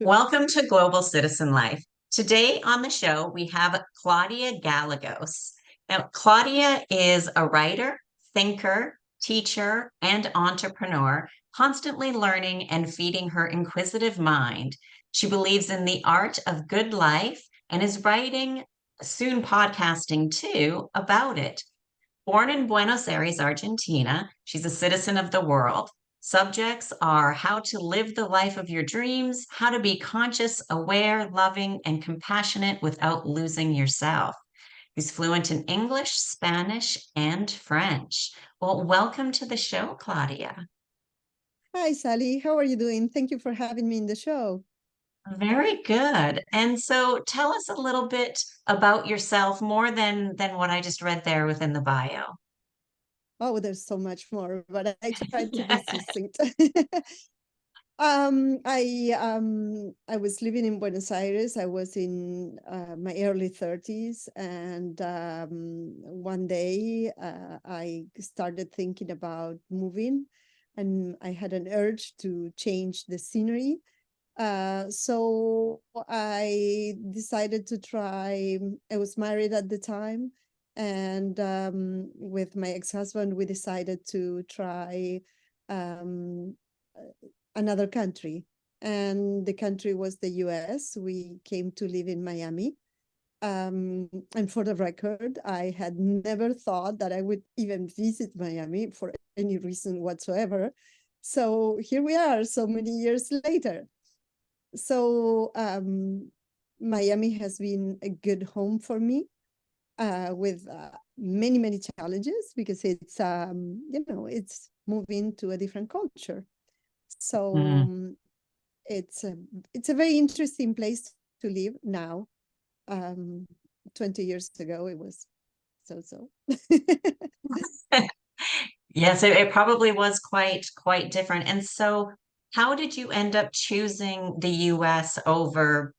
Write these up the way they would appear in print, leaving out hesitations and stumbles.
Welcome to Global Citizen Life. Today on the show, we have Claudia Gallegos. Now, Claudia is a writer, thinker, teacher, and entrepreneur, constantly learning and feeding her inquisitive mind. She believes in the art of good life and is writing, soon podcasting too, about it. Born in Buenos Aires, Argentina, she's a citizen of the world. Subjects are how to live the life of your dreams, how to be conscious, aware, loving, and compassionate without losing yourself. She's fluent in English, Spanish, and French. Well, welcome to the show, Claudia. Hi, Sally. How are you doing? Thank you for having me in the show. Very good. And so tell us a little bit about yourself, more than what I just read there within the bio. Oh, there's so much more, but I tried to be succinct. I was living in Buenos Aires. I was in my early 30s, and one day I started thinking about moving, and I had an urge to change the scenery. So I decided to try. I was married at the time, and with my ex-husband, we decided to try um, another country. And the country was the US. We came to live in Miami. And for the record, I had never thought that I would even visit Miami for any reason whatsoever. So here we are, so many years later. So Miami has been a good home for me with many, many challenges because it's moving to a different culture. So Mm. it's a very interesting place to live now. Um, 20 years ago, it was so. Yes, it probably was quite different. And so how did you end up choosing the US over,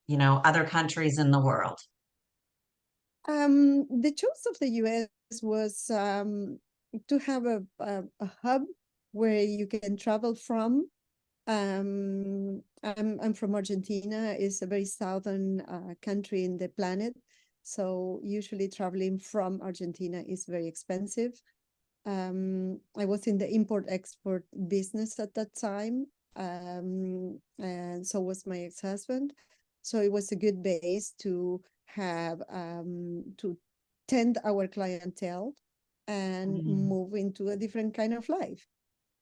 other countries in the world? The choice of the US was to have a hub where you can travel from. I'm from Argentina. It's a very southern country in the planet. So usually traveling from Argentina is very expensive. I was in the import-export business at that time. And so was my ex-husband. So it was a good base to have to tend our clientele and Mm. move into a different kind of life.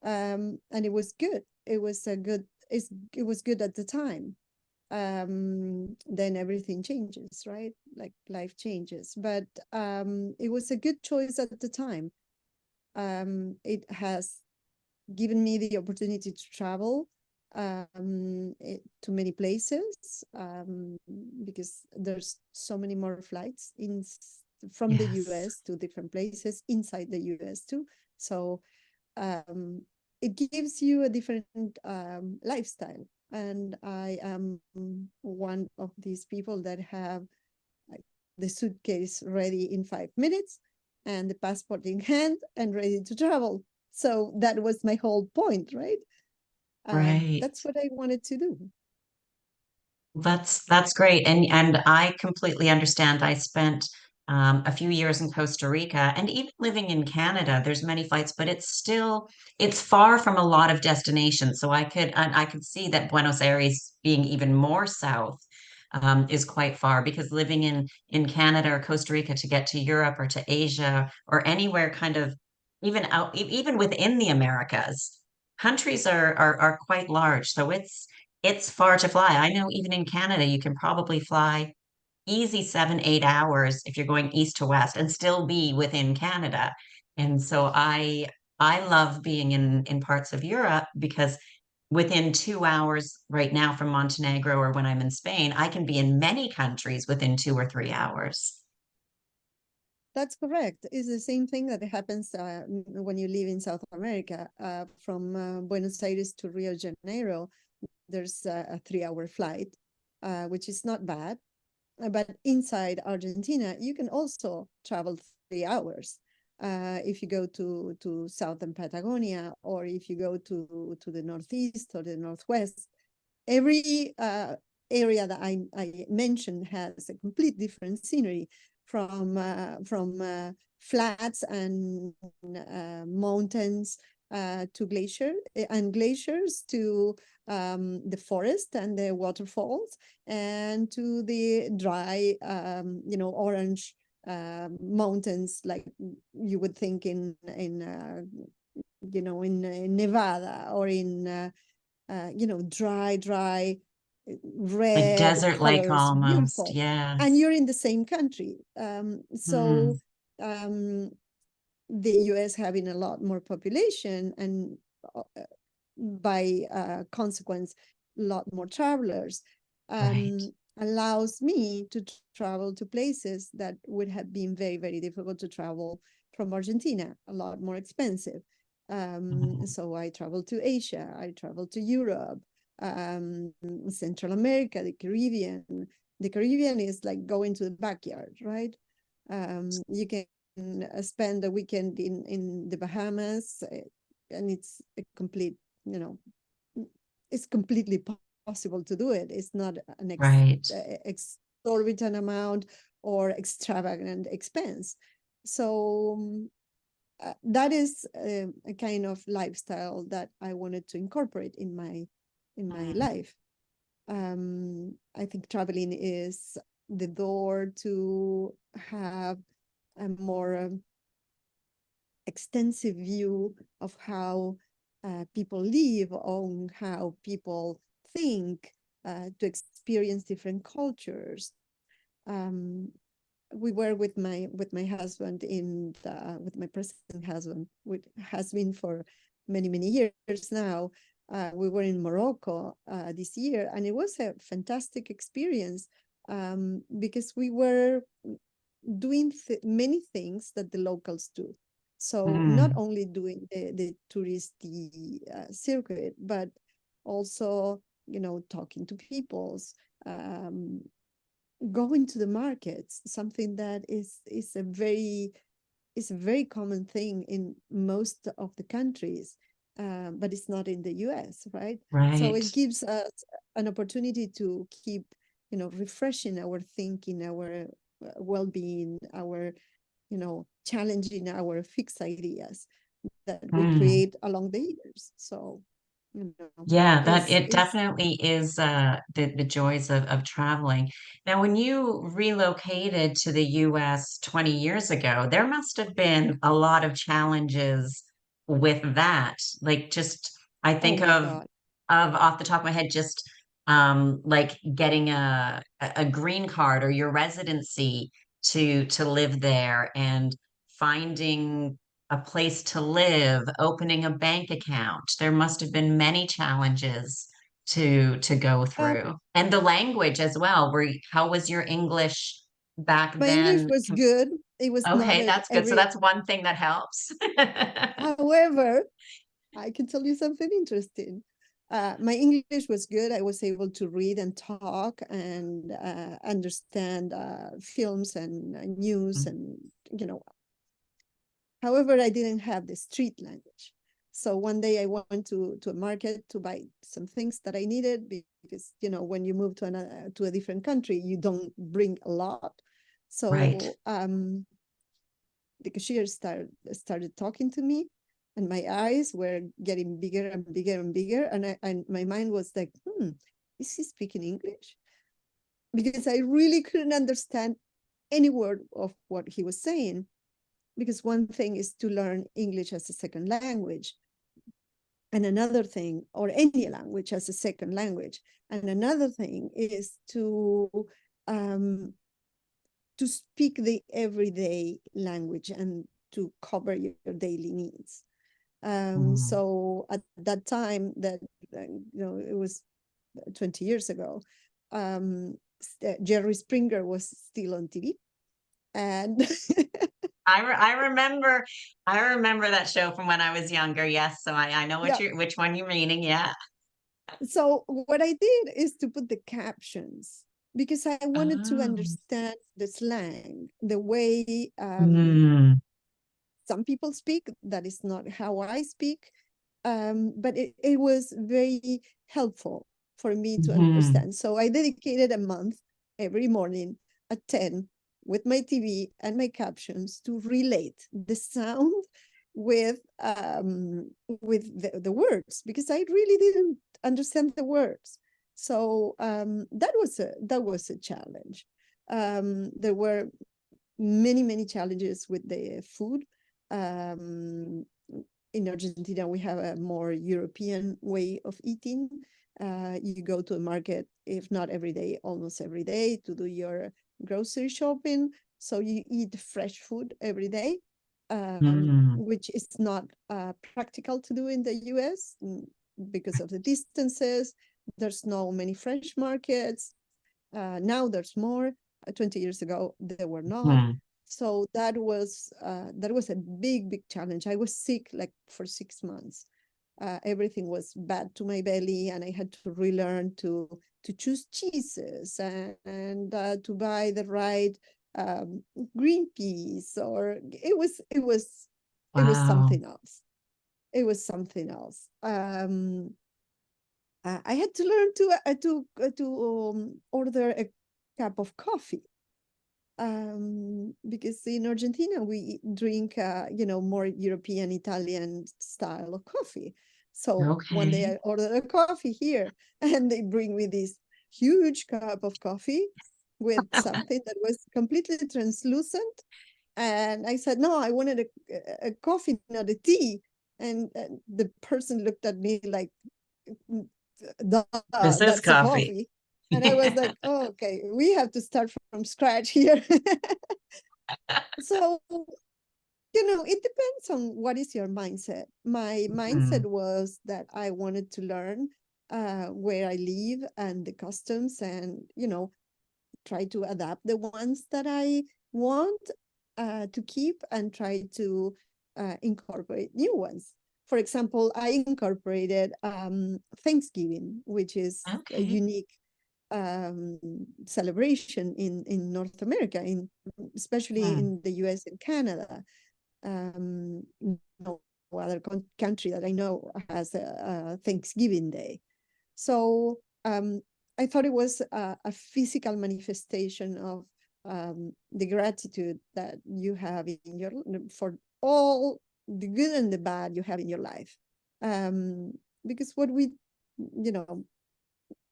And it was good. It was good at the time. Then everything changes, right? Like life changes. But it was a good choice at the time. It has given me the opportunity to travel to many places because there's so many more flights from the Yes. US to different places inside the US too. So um, it gives you a different lifestyle. And I am one of these people that have like the suitcase ready in 5 minutes and the passport in hand and ready to travel. So that was my whole point, right? Right. That's what I wanted to do. That's great. And I completely understand. I spent a few years in Costa Rica, and even living in Canada, there's many flights, but it's far from a lot of destinations. So I could see that Buenos Aires being even more south is quite far, because living in Canada or Costa Rica to get to Europe or to Asia or anywhere kind of even within the Americas, countries are quite large. So it's far to fly. I know even in Canada, you can probably fly easy 7, 8 hours if you're going east to west and still be within Canada. And so I love being in parts of Europe, because within 2 hours right now from Montenegro, or when I'm in Spain, I can be in many countries within 2 or 3 hours. That's correct. It's the same thing that happens when you live in South America. From Buenos Aires to Rio de Janeiro, there's a 3 hour flight, which is not bad. But inside Argentina, you can also travel 3 hours. If you go to southern Patagonia, or if you go to the northeast or the northwest, every area that I mentioned has a complete different scenery, from flats and mountains, to glaciers to the forest and the waterfalls, and to the dry, orange mountains, like you would think in Nevada, or in dry Like red desert-like colors, almost. beautiful. And Yes. you're in the same country. So Mm, um, the US having a lot more population, and by consequence, a lot more travelers, right. allows me to travel to places that would have been very, very difficult to travel from Argentina, a lot more expensive. Mm, So I traveled to Asia, I traveled to Europe, Central America, the Caribbean. The Caribbean is like going to the backyard, right? You can spend a weekend in the Bahamas, and it's a complete, you know, it's completely possible to do it. It's not an right. exorbitant amount or extravagant expense. So that is a kind of lifestyle that I wanted to incorporate in my Mm, life. I think traveling is the door to have a more extensive view of how people live, on how people think, to experience different cultures. Um, we were with my husband with my present husband, which has been for many years now. We were in Morocco this year, and it was a fantastic experience, because we were doing many things that the locals do. So not mm, only doing the touristy circuit, but also, talking to peoples, um, going to the markets, something that is a very common thing in most of the countries, but it's not in the US, right? So right. it gives us an opportunity to keep, refreshing our thinking, our well-being, our, challenging our fixed ideas that we Mm. create along the years. So, Yeah, that it is definitely is the joys of traveling. Now, when you relocated to the US 20 years ago, there must have been a lot of challenges with that. Like just I oh think my God. of off the top of my head, just like getting a green card or your residency to live there and finding a place to live, opening a bank account. There must have been many challenges to go Um, through. And the language as well. How was your English back my English then? was good. It was not Okay, at that's good. So every. that's one thing that helps. However, I can tell you something interesting. My English was good. I was able to read and talk and understand films and news, and you know. However, I didn't have the street language. So one day I went to a market to buy some things that I needed, because when you move to a different country, you don't bring a lot. Right. So the cashier started talking to me, and my eyes were getting bigger and bigger and bigger, and my mind was like, is he speaking English? Because I really couldn't understand any word of what he was saying. Because one thing is to learn English as a second language, and another thing, or any language as a second language, and another thing is um, to speak the everyday language and to cover your daily needs. Mm. So at that time, that it was 20 years ago, Jerry Springer was still on TV, and I remember that show from when I was younger. Yes, so I know yeah. which one you're meaning. Yeah. So what I did is to put the captions, because I wanted to Oh. understand the slang, the way Mm. some people speak. That is not how I speak, but it was very helpful for me to Mhm. understand. So I dedicated a month every morning at 10 with my TV and my captions to relate the sound with the words, because I really didn't understand the words. So that was a challenge. There were many challenges with the food. Um, in Argentina, we have a more European way of eating. You go to a market, if not every day, almost every day, to do your grocery shopping. So you eat fresh food every day, Mm. which is not practical to do in the US because of the distances. There's no many fresh markets. Now there's more. 20 years ago, there were not. Mm. So that was a big challenge. I was sick like for 6 months. Everything was bad to my belly, and I had to relearn to choose cheeses and to buy the right green peas. Or it was Wow. something else. It was something else. I had to learn to order a cup of coffee, because in Argentina we drink more European Italian style of coffee. So one day Okay. I ordered a coffee here, and they bring me this huge cup of coffee with something that was completely translucent, and I said, no, I wanted a coffee, not a tea. And the person looked at me like, This is that's a coffee. coffee. And I was like, oh, okay, we have to start from scratch here. So, it depends on what is your mindset. My mindset Mm. was that I wanted to learn where I live and the customs, and, try to adapt the ones that I want to keep, and try to incorporate new ones. For example, I incorporated Thanksgiving, which is a Okay. unique um, celebration in North America, especially Mm. in the US and Canada. No other country that I know has a Thanksgiving Day. So I thought it was a physical manifestation of the gratitude that you have in your for all the good and the bad you have in your life. Because what we, you know,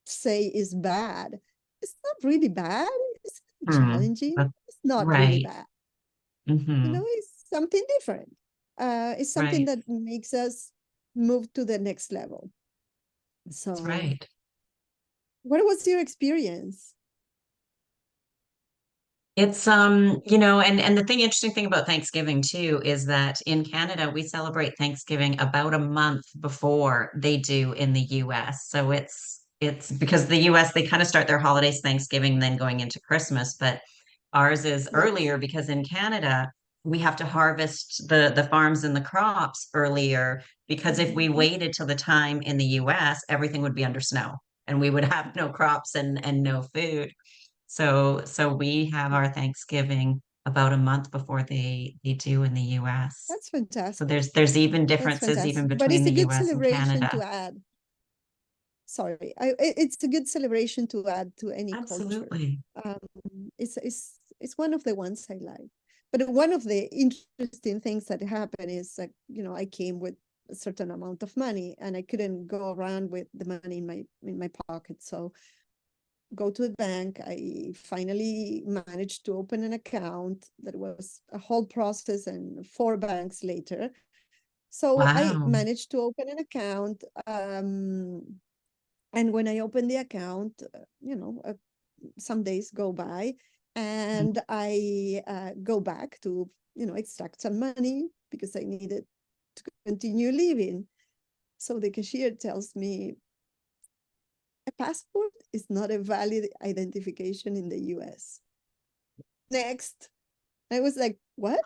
say is bad, it's not really bad. It's Mm. challenging. But- It's not really right. bad. Hmm. It's something different. It's something Right. that makes us move to the next level. That's So, right. what was your experience? It's and the interesting thing about Thanksgiving too is that in Canada we celebrate Thanksgiving about a month before they do in the US. So it's because the US they kind of start their holidays Thanksgiving then going into Christmas, but ours is Yes. earlier because in Canada we have to harvest the farms and the crops earlier because if we Mhm. waited till the time in the US, everything would be under snow and we would have no crops and no food. So we have our Thanksgiving about a month before they do in the US. That's So fantastic. there's even That's differences even fantastic. But between it's the a good US and celebration Canada. to add. Sorry, it's a good celebration to add to any culture. Absolutely. Um, it's one of the ones I like. But one of the interesting things that happened is like, I came with a certain amount of money, and I couldn't go around with the money in my pocket. So go to the bank. I finally managed to open an account. That was a whole process, and 4 banks later. So I Wow. managed to open an account. And when I opened the account, some days go by, and I go back to, extract some money because I needed to continue living. So the cashier tells me, a passport is not a valid identification in the US. Next. I was like, what?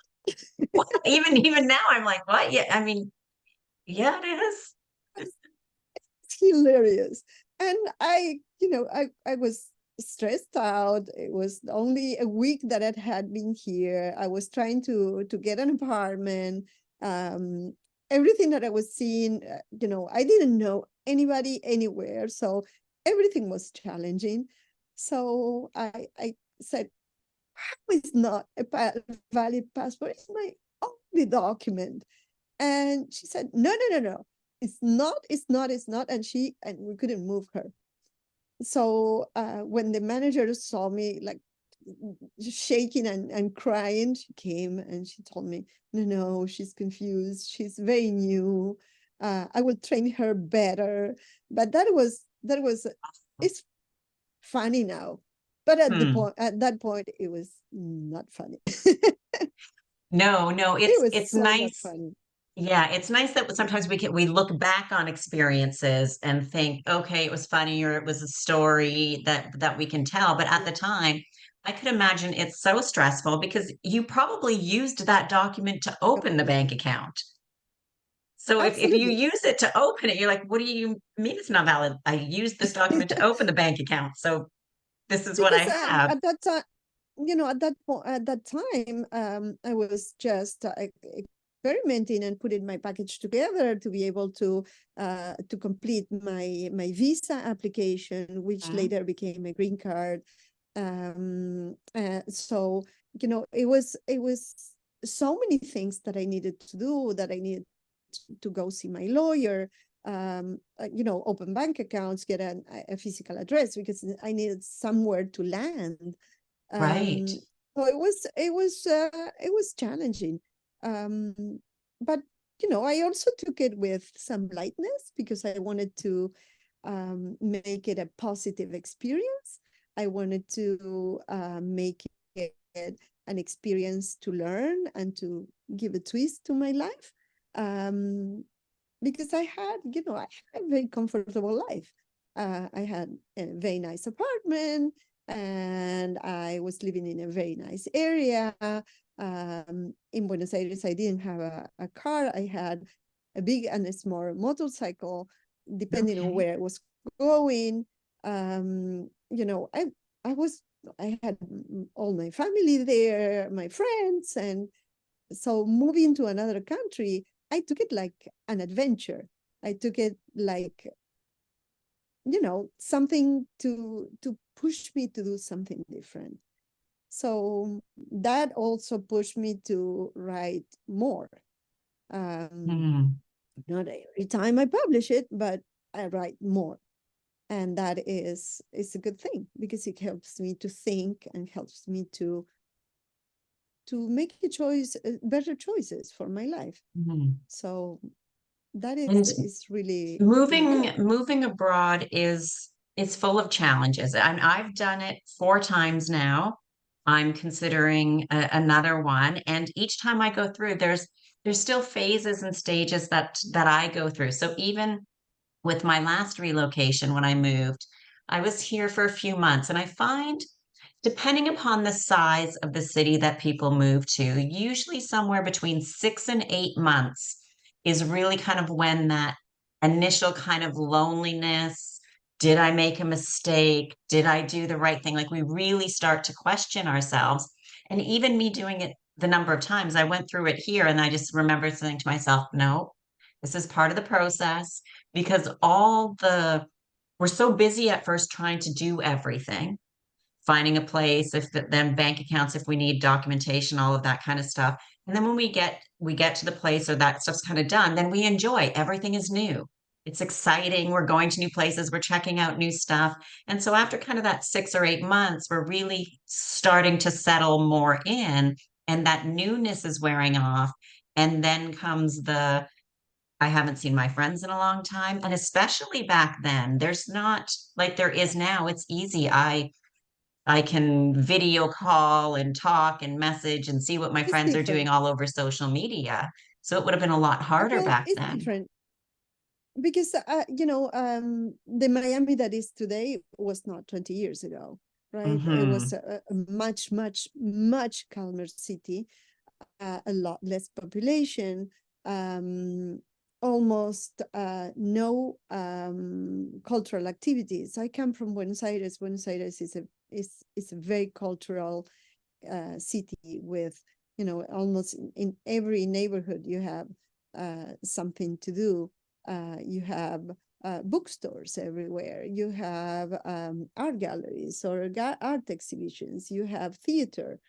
Even now I'm like, what? Yeah, I mean, yeah, it is. It's hilarious. And I was stressed out. It was only a week that I had been here. I was trying to get an apartment. Um, Everything that I was seeing, I didn't know anybody anywhere. So everything was challenging. So I said, how is not a valid passport? It's my only document. And she said, no, no, no, no. It's not, it's not, it's not. And we couldn't move her. So when the manager saw me like shaking and crying, she came and she told me, no, no, she's confused. She's very new. I will train her better. But it's funny now. But Hmm. at that point, it was not funny. No, no, It was it's so not nice. funny. Yeah, it's nice that sometimes we look back on experiences and think, okay, it was funny or it was a story that we can tell. But at the time, I could imagine it's so stressful because you probably used that document to open the bank account. So if you Absolutely. use it to open it, you're like, what do you mean it's not valid? I used this document to open the bank account. So this is what I Because have. at that time, at that time, I was just experimenting and putting my package together to be able to complete my visa application, which Mhm. later became a green card. So it was so many things that I needed to do, that I needed to go see my lawyer, open bank accounts, get a physical address because I needed somewhere to land. Right. Um, so it was challenging, um, but I also took it with some lightness because I wanted to make it a positive experience. I wanted to make it an experience to learn and to give a twist to my life. Um, because I had a very comfortable life. I had a very nice apartment and I was living in a very nice area. In Buenos Aires, I didn't have a car. I had a big and a small motorcycle, depending on Okay. where I was going. Um, you know, I I was I had all my family there, my friends, and so moving to another country, I took it like an adventure. I took it like, something to push me to do something different. So that also pushed me to write more. Um, Hmm. Not every time I publish it, but I write more. And that is a good thing because it helps me to think and helps me to make better choices for my life. Hmm. So that And is really, really moving good. moving abroad is it's full of challenges. I've done it 4 times now. I'm considering another one, and each time I go through, there's still phases and stages that I go through. So even with my last relocation, when I moved, I was here for a few months, and I find depending upon the size of the city that people move to, usually somewhere between 6 and 8 months is really kind of when that initial kind of loneliness. Did I make a mistake? Did I do the right thing? Like we really start to question ourselves. And even me doing it the number of times I went through it here, and I just remember saying to myself, no, this is part of the process because we're so busy at first trying to do everything, finding a place, if then bank accounts, if we need documentation, all of that kind of stuff. And then when we get to the place or that stuff's kind of done, then we enjoy everything is new. It's exciting. We're going to new places, we're checking out new stuff. And so after kind of that 6 or 8 months, we're really starting to settle more in, and that newness is wearing off. And then comes the I haven't seen my friends in a long time. And especially back then, there's not like there is now. It's easy. I can video call and talk and message and see what my It's friends are doing different. all over social media. So it would have been a lot harder Well, back it's then. different because the Miami that is today was not 20 years ago, right? It was Hmm. a much, much, much calmer city, a lot less population, um, almost no cultural activities. I come from Buenos Aires. Buenos Aires is a very cultural city with, almost in every neighborhood you have something to do. You have bookstores everywhere. You have art galleries or art exhibitions. You have theater.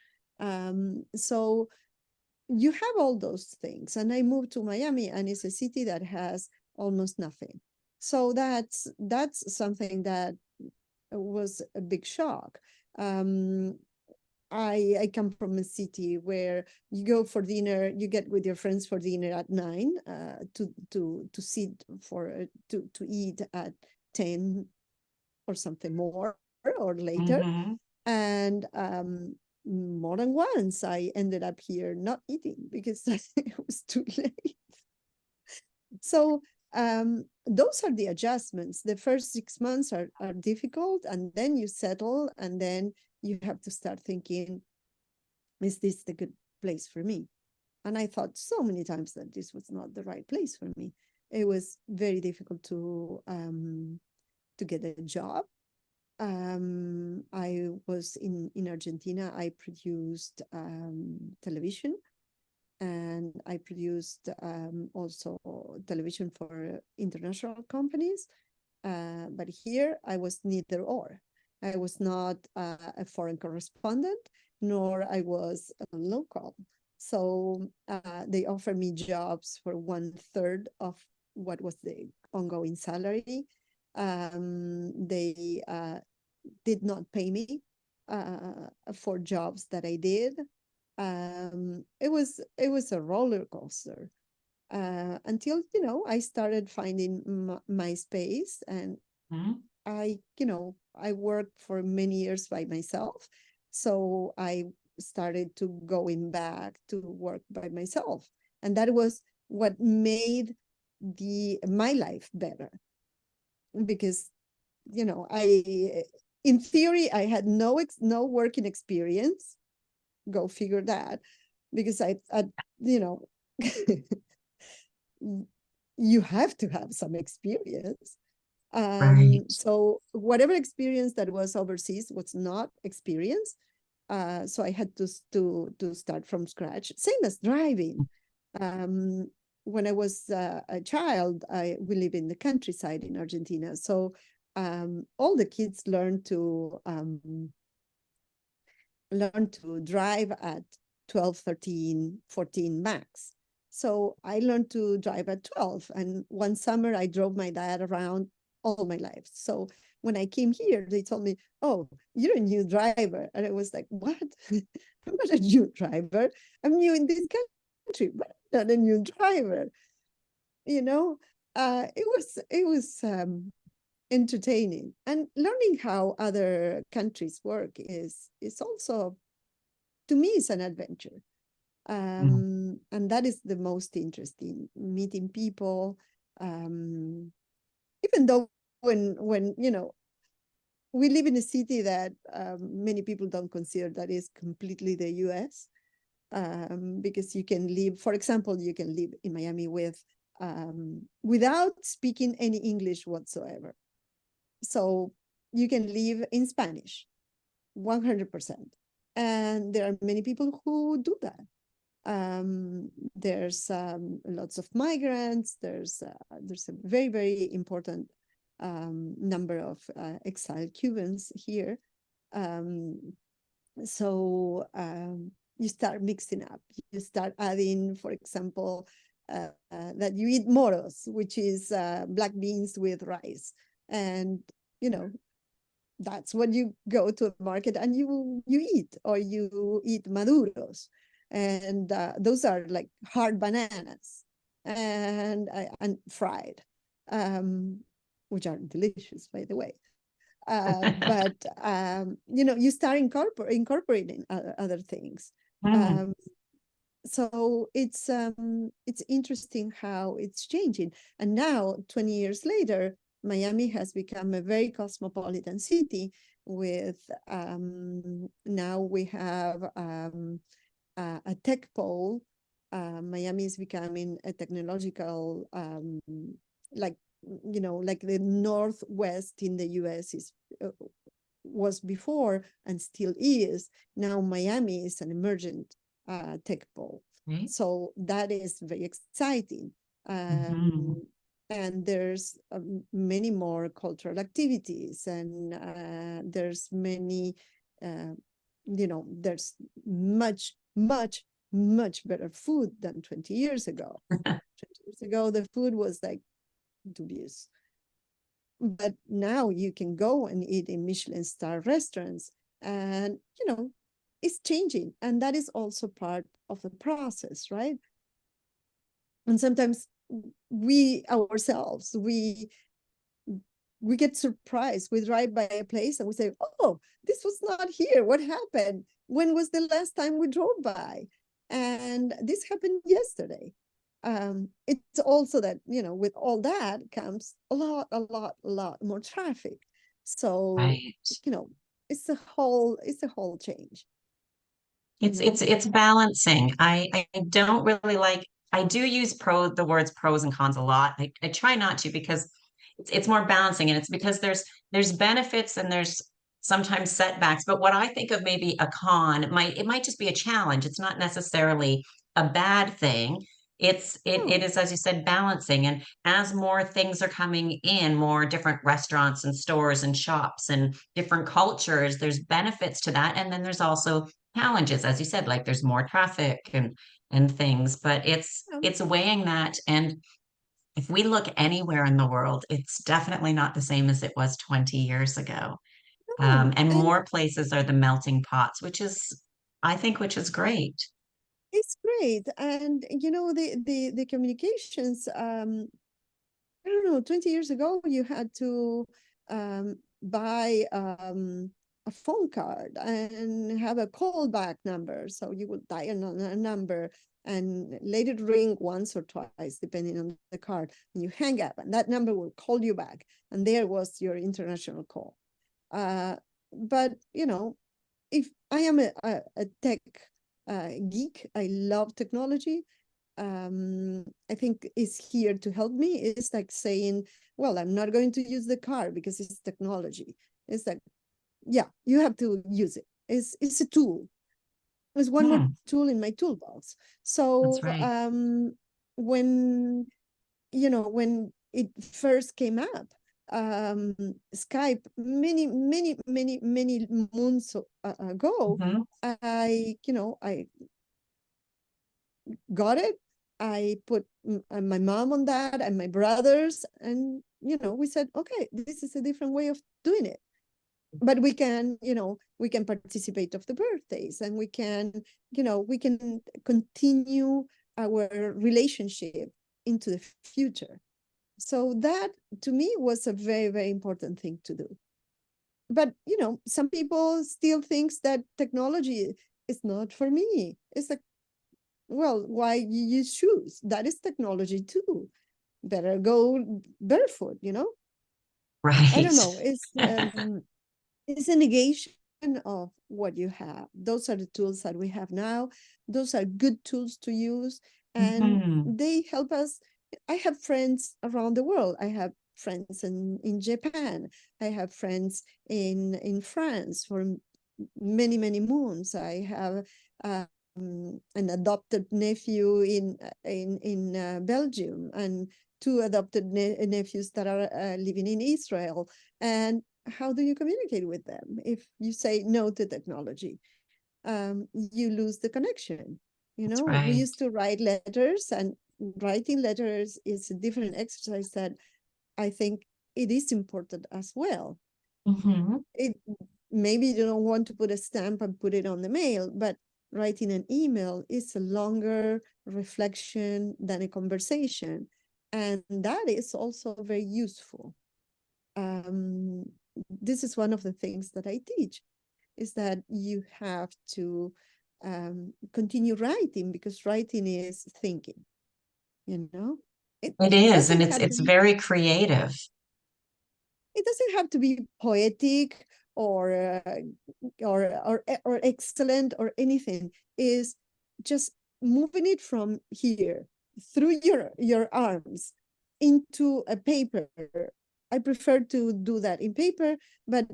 So you have all those things. And I moved to Miami, and it's a city that has almost nothing. So that's something that was a big shock. I come from a city where you go for dinner, you get with your friends for dinner at 9, to sit for to eat at 10 or something more or later. Mm-hmm. And more than once I ended up here not eating because it was too late. So those are the adjustments. The first 6 months are difficult, and then you settle, and then you have to start thinking, is this the good place for me? And I thought so many times that this was not the right place for me. It was very difficult to get a job. I was in Argentina. I produced television, and I produced also television for international companies. But here I was neither or. I was not a foreign correspondent, nor I was a local. So they offered me jobs for 1/3 of what was the ongoing salary. They did not pay me for jobs that I did. It was a roller coaster until I started finding my space, and Mm-hmm. I worked for many years by myself, so I started to going back to work by myself, and that was what made my life better, because I in theory I had no working experience. Go figure that, because I you know you have to have some experience. Right. So whatever experience that was overseas was not experience. So I had to start from scratch. Same as driving. Um, when I was a child, we live in the countryside in Argentina. So all the kids learn to drive at 12, 13, 14 max. So I learned to drive at 12. And one summer I drove my dad around all my life. So when I came here, they told me, oh, you're a new driver. And I was like, what? I'm not a new driver. I'm new in this country, but I'm not a new driver. You know, it was entertaining, and learning how other countries work is also, to me, is an adventure. Mm. And that is the most interesting, meeting people. Even though when we live in a city that many people don't consider that is completely the US, because you can live, for example, you can live in Miami without speaking any English whatsoever. So you can live in Spanish 100%. And there are many people who do that. There's lots of migrants. There's a very, very important number of exiled Cubans here. So you start mixing up. You start adding, for example, that you eat moros, which is black beans with rice. And, you know, that's what you go to a market and you eat, or you eat maduros. And those are like hard bananas and fried, um, which are delicious, by the way. But you start incorporating other things. Mm. Um, so it's interesting how it's changing. And now, 20 years later, Miami has become a very cosmopolitan city with now we have a tech pole. Miami is becoming a technological, like like the Northwest in the US was before and still is. Now Miami is an emergent tech pole. Right. So that is very exciting. Mm-hmm. Um, and there's many more cultural activities, and there's many, there's much better food than 20 years ago. 20 years ago, the food was like dubious. But now you can go and eat in Michelin star restaurants, and it's changing, and that is also part of the process, right? And sometimes we ourselves, we get surprised. We drive by a place and we say, oh, this was not here. What happened? When was the last time we drove by? And this happened yesterday. It's also that, with all that comes a lot more traffic. So, Right. it's a whole change. It's balancing. I don't really like, I do use the words pros and cons a lot. I try not to, because it's more balancing, and it's because there's benefits and there's sometimes setbacks. But what I think of maybe a con, it might just be a challenge. It's not necessarily a bad thing. It Oh, is, as you said, balancing. And as more things are coming in, more different restaurants and stores and shops and different cultures, there's benefits to that. And then there's also challenges, as you said, like there's more traffic and things. But it's weighing that. And if we look anywhere in the world, it's definitely not the same as it was 20 years ago. no. And And more places are the melting pots, which is great. it's great. And the communications, I don't know, 20 years ago, you had to buy a phone card and have a callback number. So you would dial on a number and let it ring once or twice, depending on the card. And you hang up, and that number will call you back. And there was your international call. But, if I am a tech geek, I love technology. I think is here to help me. It's like saying, well, I'm not going to use the car because it's technology. It's like, yeah, you have to use it. It's a tool. It's one more Hmm, tool in my toolbox. that's So right. when when it first came up, Skype many months ago, Hmm. I got it. I put my mom on that and my brothers, and we said, okay, this is a different way of doing it. But we can participate of the birthdays, and we can continue our relationship into the future. So that to me was a very, very important thing to do. But some people still thinks that technology is not for me. It's like, well, why you use shoes? That is technology too. Better go barefoot, I Right. don't know. It's a negation of what you have. Those are the tools that we have now. Those are good tools to use, and Hmm. they help us. I have friends around the world. I have friends in Japan. I have friends in France for many moons. I have an adopted nephew in Belgium, and two adopted nephews that are living in Israel. And how do you communicate with them if you say no to technology? You lose the connection. That's We right. used to write letters, and writing letters is a different exercise that I think it is important as well. Hmm. It maybe you don't want to put a stamp and put it on the mail, but writing an email is a longer reflection than a conversation, and that is also very useful. um, this is one of the things that I teach, is that you have to continue writing, because writing is thinking, you know It it is, and doesn't it's have to it's be very creative. poetic or or excellent or anything. Is just moving it from here through your arms into a paper. I prefer to do that in paper, but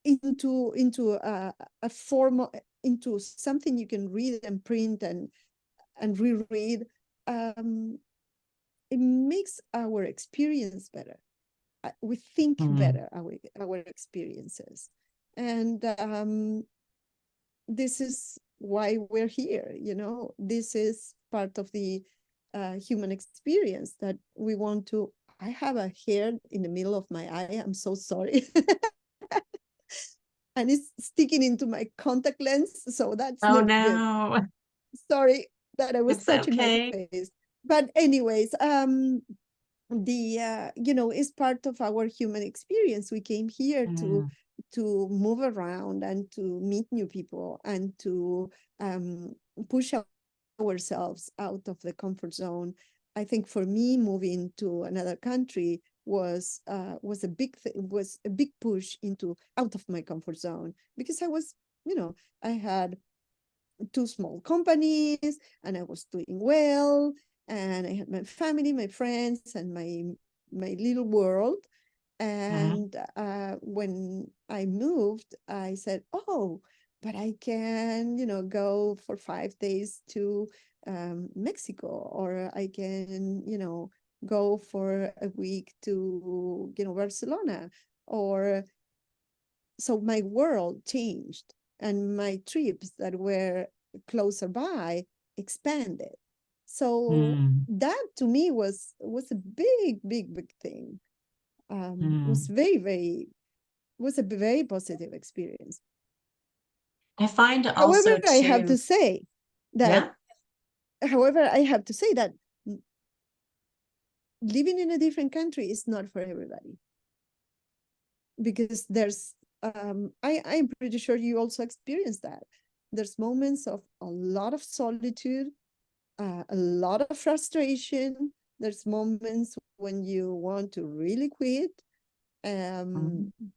into a form, into something you can read and print and reread. um it makes our experience better. We think Mm, better our experiences, and this is why we're here. This is part of the human experience that we want to. I have a hair in the middle of my eye. I'm so sorry. And it's sticking into my contact lens, so that's oh not good. no, Sorry that I was it's touching my okay. face. But anyways, the is part of our human experience. We came here Mm, to move around and to meet new people and to um, push ourselves out of the comfort zone. I think for me, moving to another country was a was a big push into out of my comfort zone, because I had two small companies and I was doing well, and I had my family, my friends, and my little world. mm, And when I moved, I said, "Oh, but I can, go for 5 days to Mexico, or I can, go for a week to, Barcelona." Or so my world changed, and my trips that were closer by expanded. So mm, that to me was a big thing. Was mm. very, very was a very positive experience. I find However, also I have too, to say that, yeah, however, I have to say that living in a different country is not for everybody, because I'm pretty sure you also experience that. There's moments of a lot of solitude, a lot of frustration. There's moments when you want to really quit. Um, mm,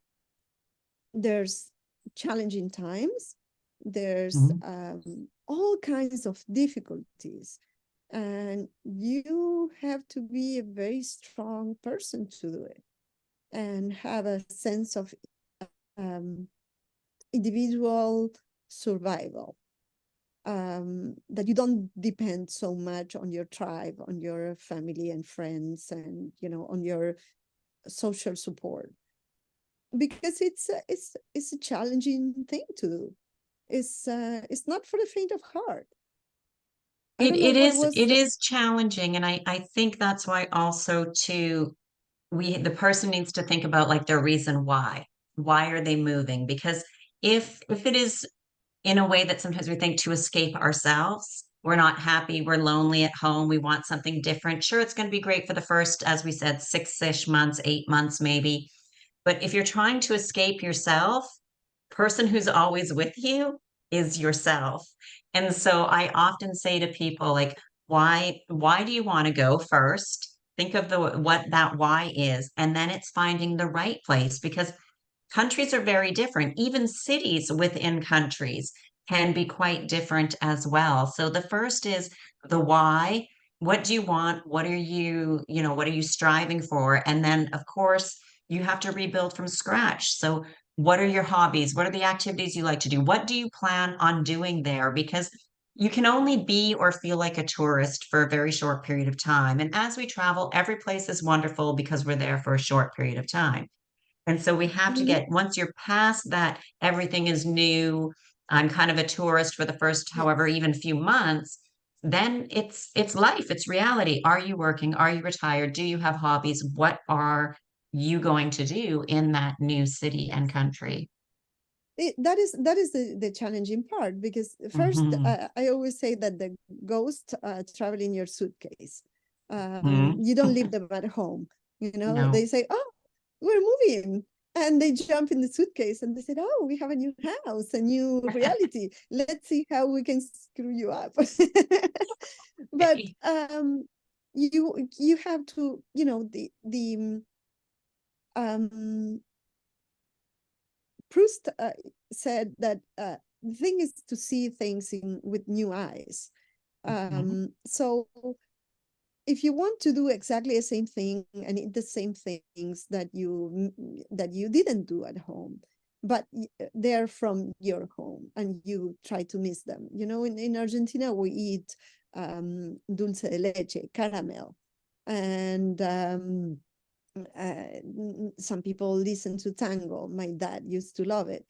there's challenging times. There's mm, all kinds of difficulties. And you have to be a very strong person to do it, and have a sense of um, individual survival, that you don't depend so much on your tribe, on your family and friends, and on your social support, because it's a challenging thing to do. It's not for the faint of heart. I it don't know it what is was. it is challenging, and I think that's why also too the person needs to think about like their reason why. Why are they moving? Because if it is in a way that sometimes we think to escape ourselves, we're not happy, we're lonely at home, we want something different. Sure, it's going to be great for the first, as we said, 6-ish months, 8 months maybe. But if you're trying to escape yourself, person who's always with you is yourself. And so I often say to people like, why do you want to go first? Think of the what that why is, and then it's finding the right place, because countries are very different. Even cities within countries can be quite different as well. So the first is the why. What do you want? What are you striving for? And then, of course, you have to rebuild from scratch. So what are your hobbies? What are the activities you like to do? What do you plan on doing there? Because you can only be or feel like a tourist for a very short period of time. And as we travel, every place is wonderful because we're there for a short period of time. And so we have to Mhm. get, once you're past that, everything is new. I'm kind of a tourist for the first, however, Yes. even few months. Then it's life, it's reality. Are you working? Are you retired? Do you have hobbies? What are you going to do in that new city and country? That is the challenging part, because first, Hmm. I always say that the ghosts travel in your suitcase. Hmm. You don't leave them at home. They No. say, "Oh, we're moving," and they jump in the suitcase and they said, "Oh, we have a new house, a new reality. Let's see how we can screw you up." But you have to, um Proust said that the thing is to see things with new eyes. Mhm. So if you want to do exactly the same thing and eat the same things that you didn't do at home, but they're from your home and you try to miss them. In Argentina we eat dulce de leche, caramel. And some people listen to tango. My dad used to love it.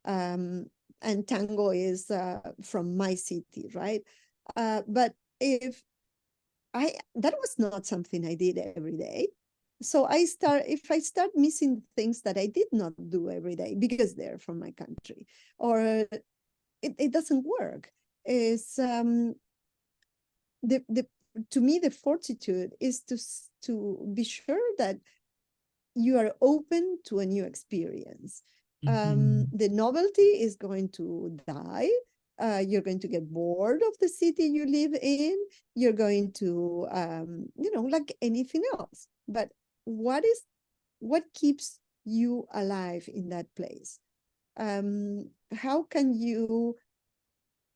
Um, and tango is from my city, right? But if that was not something I did every day. So if I start missing things that I did not do every day because they're from my country, or it doesn't work. Is the to me the fortitude is to be sure that you are open to a new experience. Mhm. The novelty is going to die. You're going to get bored of the city you live in. You're going to, like anything else. But what keeps you alive in that place? How can you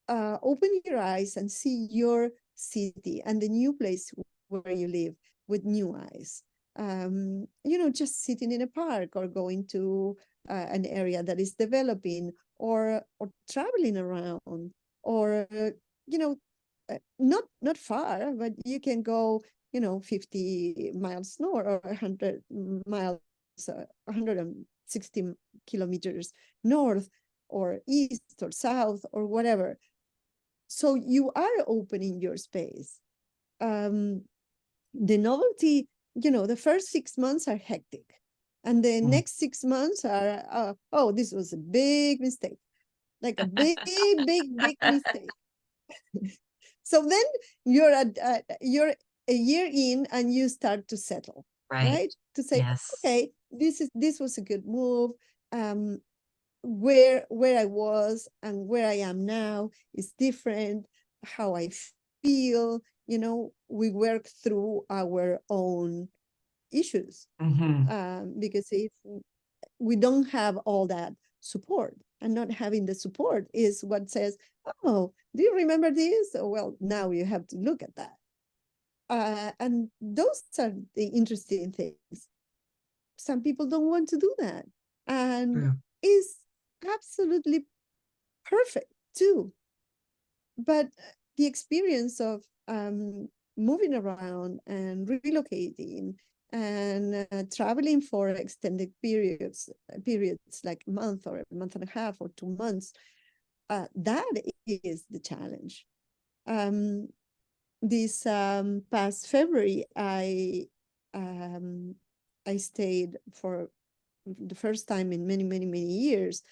open your eyes and see your city and the new place where you live with new eyes? Just sitting in a park or going to an area that is developing, or traveling around, or not far, but you can go 50 miles north, or 100 miles, 160 kilometers north or east or south or whatever. So you are opening your space. The novelty, the first 6 months are hectic, and the Mm. next 6 months are, oh, this was a big mistake, like a big, big, big mistake. So then you're a year in, and you start to settle, Right. right? To say, Yes. okay, this was a good move. Um, where I was and where I am now is different. How I feel, we work through our own issues, Hmm. because if we don't have all that support, and not having the support is what says, oh, do you remember this? Oh, well, now you have to look at that. And those are the interesting things. Some people don't want to do that, and True. is absolutely perfect too. But the experience of moving around and relocating and traveling for extended periods like a month or a month and a half or 2 months, that is the challenge. Um, this past February, um, I stayed for the first time in many, many, many years,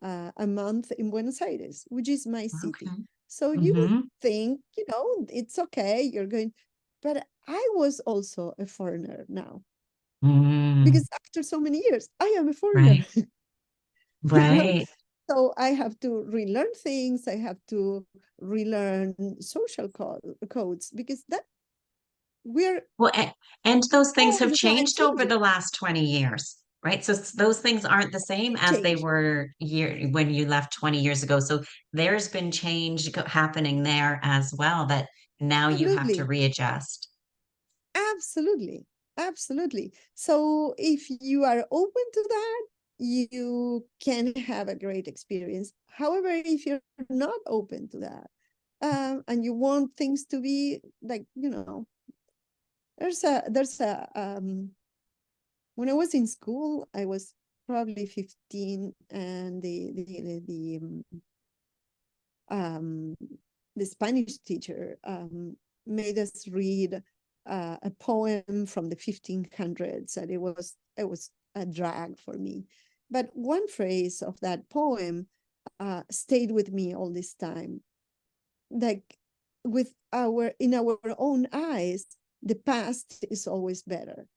a month in Buenos Aires, which is my city. Okay. So you would Hmm. think, it's okay, you're going, but I was also a foreigner now, Mm. because after so many years, I am a foreigner, Right. you know? Right. So I have to relearn things, I have to relearn social codes, because that we're Well, and those things all have the time changed over changing, the last 20 years, right? So those things aren't the same as they change. were when you left 20 years ago. So there's been change happening there as well that now you have to Absolutely. readjust. Absolutely. Absolutely. So if you are open to that, you can have a great experience. However, if you're not open to that, and you want things to be like, there's a when I was in school, I was probably 15, and um, the Spanish teacher made us read a poem from the 1500s, and it was a drag for me. But one phrase of that poem stayed with me all this time. Like, in our own eyes, the past is always better,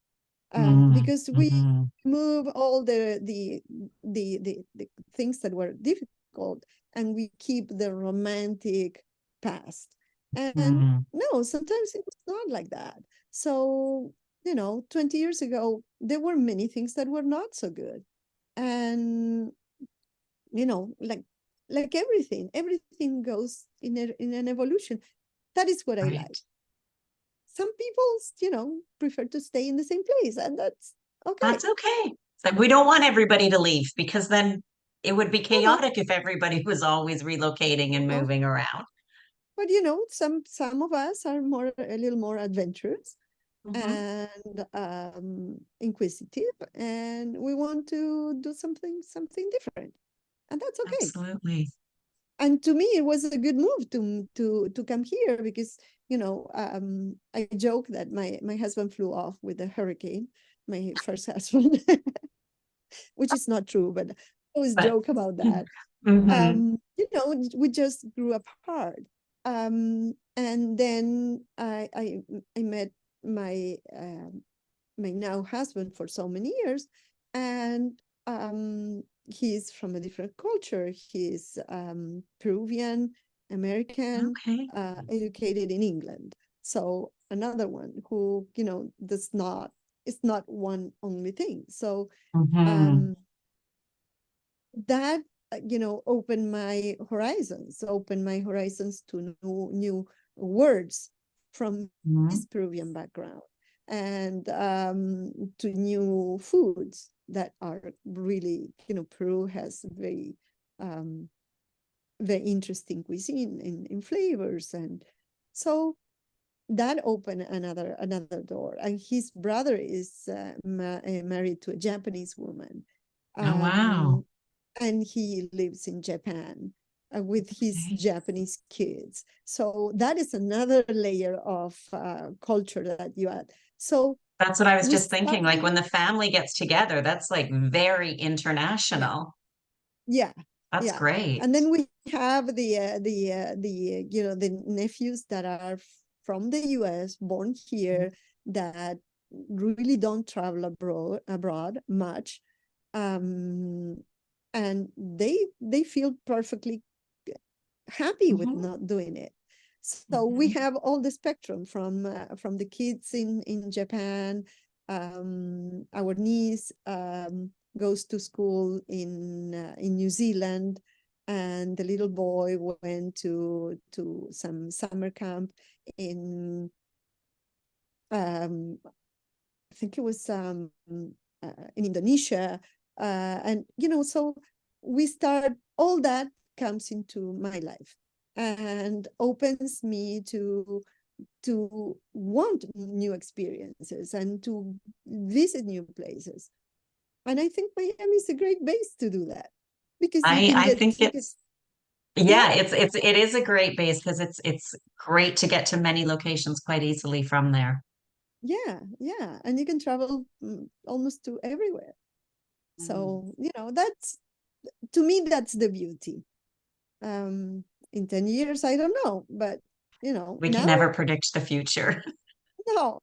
Mm, because we mhm, move all the things that were difficult, and we keep the romantic past. And mm, no, sometimes it was not like that. So 20 years ago, there were many things that were not so good. And like everything goes in an evolution. That is what I like. right. Some people prefer to stay in the same place, and that's That's okay. okay. It's like we don't want everybody to leave because then it would be No, no, chaotic if everybody was always relocating and no. moving around. But some of us are a little more adventurous. Hmm. and inquisitive, and we want to do something different, and that's okay. Absolutely. And to me, it was a good move to come here because I joke that my husband flew off with a hurricane, my first husband, which is not true, but I always But joke about that. hmm. We just grew apart. And then I met my my now husband for so many years, and he's from a different culture. He's Peruvian American, Okay. educated in England. So another one who does not, it's not one only thing. So Hmm. um, that opened my horizons to new words from Hmm. his Peruvian background, and to new foods that are really, Peru has um, very interesting cuisine in flavors, and so that opened another door. And his brother is married to a Japanese woman, Oh, wow. um, and he lives in Japan with his Okay. Japanese kids. So that is another layer of culture that you add. So That's what I was we just thinking. Like started, when the family gets together, that's like very yeah, international. yeah, That's yeah. great. And then we have the nephews that are from the US, born here, that really don't travel abroad much, um, and they feel perfectly happy with Hmm. not doing it. So we Hmm. have all the spectrum from the kids in Japan. Our niece goes to school in New Zealand, and the little boy went to some summer camp in um, I think it was in Indonesia, and so we start, all that comes into my life and opens me to want new experiences and to visit new places. And I think Miami is a great base to do that because you can I get think tickets. yeah, Yeah, it is a great base because it's great to get to many locations quite easily from there. yeah, yeah, and you can travel almost to everywhere. Mm. So that's, to me, that's the beauty. um in 10 years, I don't know, but We can now, never predict the future. no.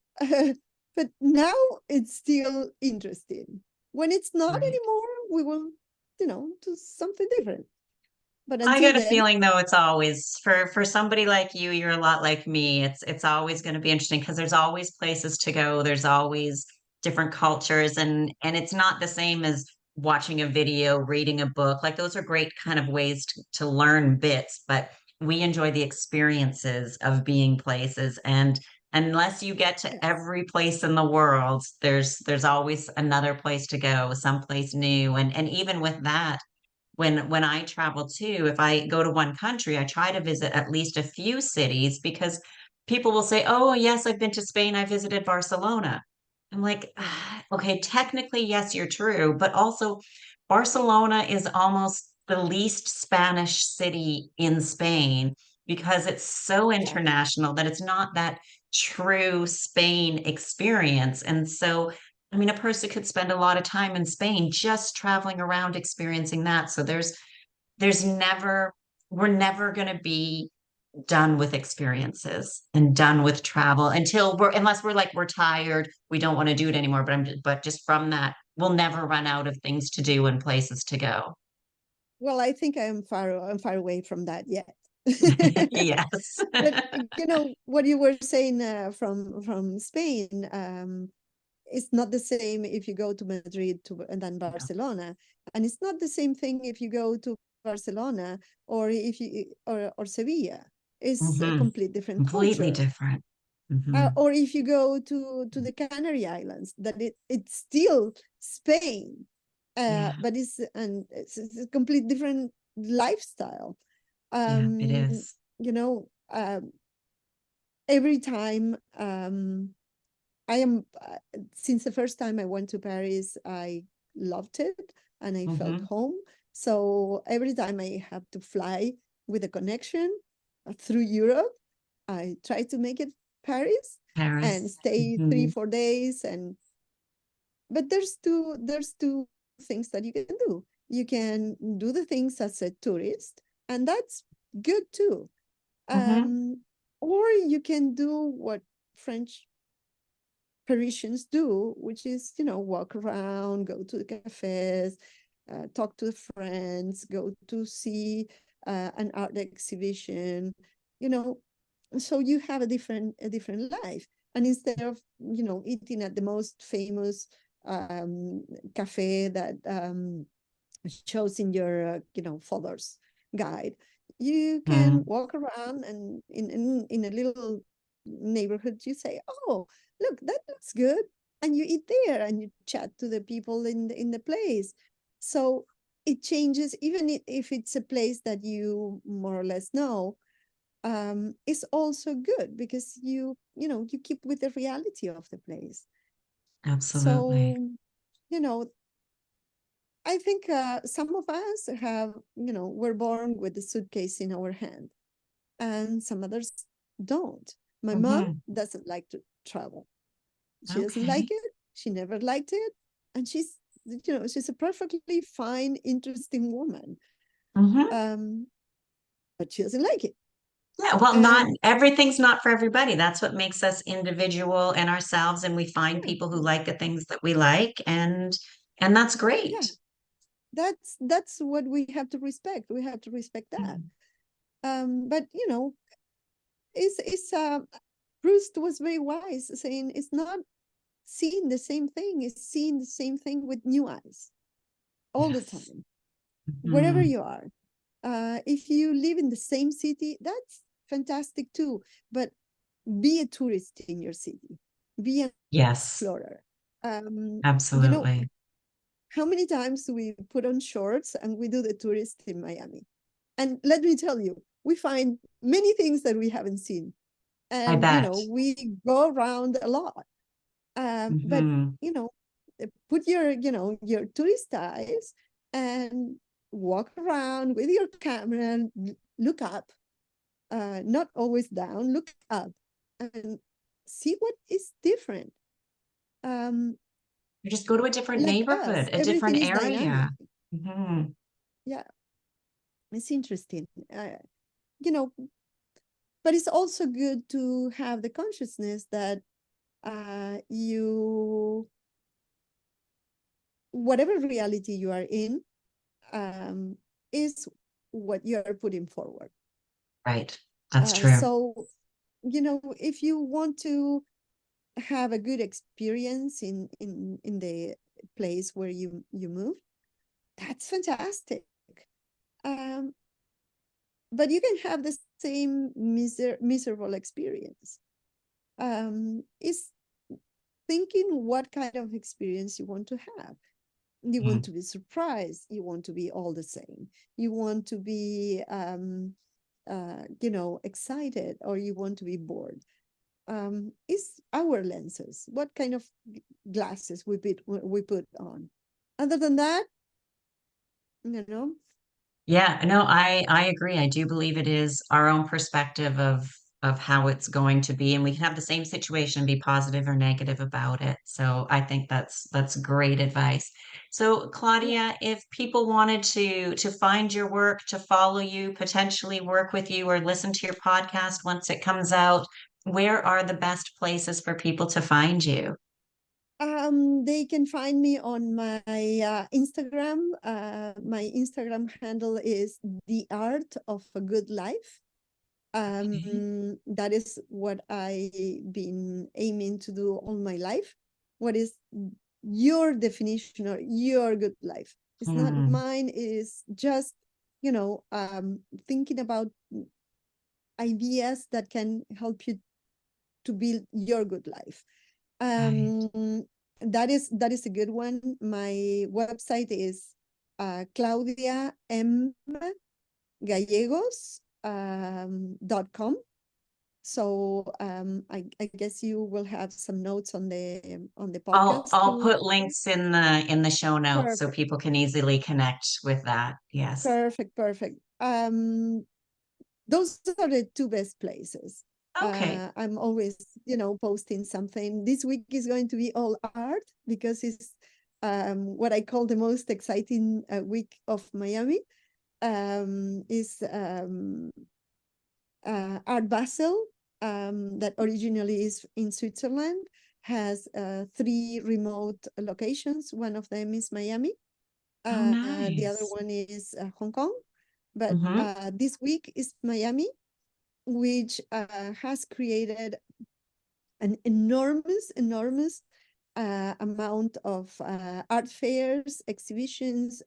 But now it's still interesting. When it's not Right. anymore, we will do something different, but I until get a then, feeling though it's always for somebody like you, you're a lot like me. It's always going to be interesting because there's always places to go. There's always different cultures and it's not the same as watching a video, reading a book. Like those are great kind of ways to learn bits, but we enjoy the experiences of being places and unless you get to yes, every place in the world, there's always another place to go, someplace new. And even with that, when I travel too, if I go to one country, I try to visit at least a few cities because people will say, "Oh, yes, I've been to Spain. I visited Barcelona." I'm like, yeah, okay, technically, yes, you're true, but also Barcelona is almost the least Spanish city in Spain because it's so yeah. international that it's not that true Spain experience. And so I mean, a person could spend a lot of time in Spain just traveling around experiencing that. So there's never we're never going to be done with experiences and done with travel until we're unless we're like we're tired, we don't want to do it anymore. But just from that, we'll never run out of things to do and places to go. Well, I think I'm far away from that yet. Yes. But what you were saying, from Spain, it's not the same if you go to Madrid and then Yeah. Barcelona, and it's not the same thing if you go to Barcelona or if you or Sevilla. It's a Hmm. complete different Completely culture. different. Hmm. Or if you go to the Canary Islands, that it's still Spain, Yeah. but it's a complete different lifestyle. Yeah, it Um, is. you know, every time I am, since the first time I went to Paris, I loved it and I felt Mm-hmm. home. So every time I have to fly with a connection through Europe, I try to make it Paris and Paris. stay Mm-hmm. 3 4 days. And but there's two things that you can do. You can do the things as a tourist, and that's good too. Mm-hmm. Or you can do what French Parisians do, which is, walk around, go to the cafes, talk to friends, go to see an art exhibition, you know. So you have a different life. And instead of, eating at the most famous um, cafe that shows in your, folders guide, you can Mm-hmm. walk around and in a little neighborhood, you say, oh, look, that looks good. And you eat there and you chat to the people in the place. So it changes, even if it's a place that you more or less know, is also good because you keep with the reality of the place. Absolutely. So, you know, I think some of us we're born with a suitcase in our hand, and some others don't. My mom Mm-hmm. doesn't like to travel. She doesn't like Okay. it. She never liked it. And she's a perfectly fine, interesting woman. Mm-hmm. Um, but she doesn't like it. Yeah, well, not And everything's not for everybody. That's what makes us individual and ourselves, and we find yeah, people who like the things that we like, and that's yeah, great. that's what we have to respect. We have to respect that. Mm. But it's Proust was very wise, saying it's not seeing the same thing, it's seeing the same thing with new eyes all the Yes. time, wherever Hmm. you are. If you live in the same city, that's fantastic too. But be a tourist in your city, be an Yes, explorer. Um, you know, absolutely. how many times do we put on shorts and we do the tourist in Miami? And let me tell you, we find many things that we haven't seen. I And, bet. we go around a lot. But, Hmm. put your tourist eyes and walk around with your camera and look up, not always down, look up and see what is different. Um, You just go to a different like neighborhood, us, a everything different is dynamic. area. Hmm. Yeah, it's interesting. You know, but it's also good to have the consciousness that you whatever reality you are in, um, is what you are putting forward. Right. That's true. So, if you want to have a good experience in the place where you move, that's fantastic. Um, but you can have the same miserable experience. Is thinking what kind of experience you want to have. You want Mhm. to be surprised. You want to be all the same. You want to be, excited, or you want to be bored. It's our lenses. What kind of glasses we put on. Other than that, you know, Yeah, no, I agree. I do believe it is our own perspective of how it's going to be, and we can have the same situation, be positive or negative about it. So I think that's great advice. So yeah. Claudia, if people wanted to find your work, to follow you, potentially work with you, or listen to your podcast once it comes out, where are the best places for people to find you? They can find me on my Instagram. My Instagram handle is The Art of a Good Life. Okay. That is what I've been aiming to do all my life. What is your definition or your good life? It's not Hmm. mine, is just, thinking about ideas that can help you to build your good life. Right. That is a good one. My website is Claudia M. Gallegos .com. So I guess you will have some notes on the I'll podcast I'll to put links in the show notes so perfect, people can easily connect with that. Yes. perfect. Those are the two best places. Okay. I'm always, posting something. This week is going to be all art because it's what I call the most exciting week of Miami. Is Art Basel, that originally is in Switzerland, has three remote locations. One of them is Miami. Oh, The other nice. one is Hong Kong. But Hmm. this week is Miami, which has created an enormous amount of art fairs, exhibitions,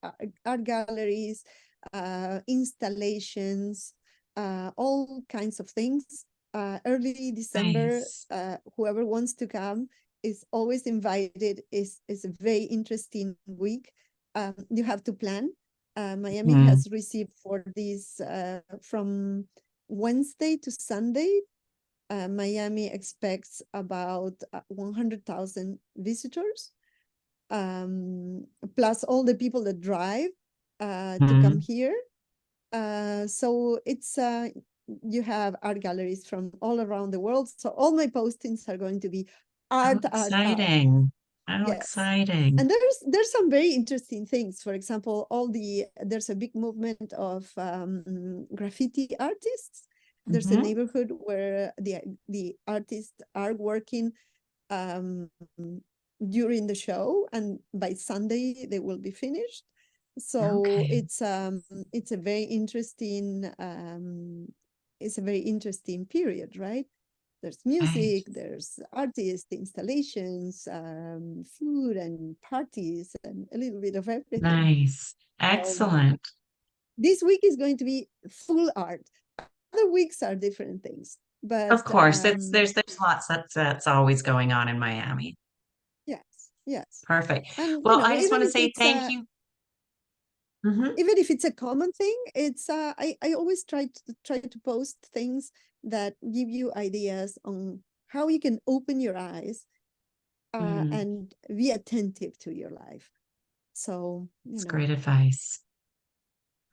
art galleries, installations, all kinds of things. Early December, Nice. whoever wants to come is always invited. Is a very interesting week. You have to plan. Miami Hmm. has received for this from Wednesday to Sunday. Miami expects about 100,000 visitors, plus all the people that drive to come Hmm. here. So you have art galleries from all around the world. So all my postings are going to be How art. exciting. How Yes. exciting. And there's some very interesting things. For example, there's a big movement of graffiti artists. There's a Hmm. neighborhood where the artists are working um, during the show, and by Sunday they will be finished. So Okay. it's a very interesting period, right? There's Right. music, there's artists, installations, food and parties, and a little bit of everything. Nice. So Excellent. this week is going to be full art. Other weeks are different things, but Of course, it's there's lots that's always going on in Miami. yes. Perfect. And Well, I just want to say thank you. Hmm. even if it's a common thing, it's I always try to post things that give you ideas on how you can open your eyes Mm, and be attentive to your life. So, it's great advice.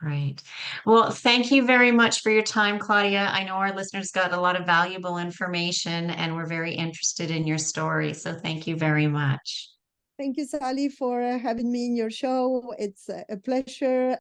Right. Well, thank you very much for your time, Claudia. I know our listeners got a lot of valuable information and we're very interested in your story. So thank you very much. thank you, Sally, for having me in your show. It's a pleasure.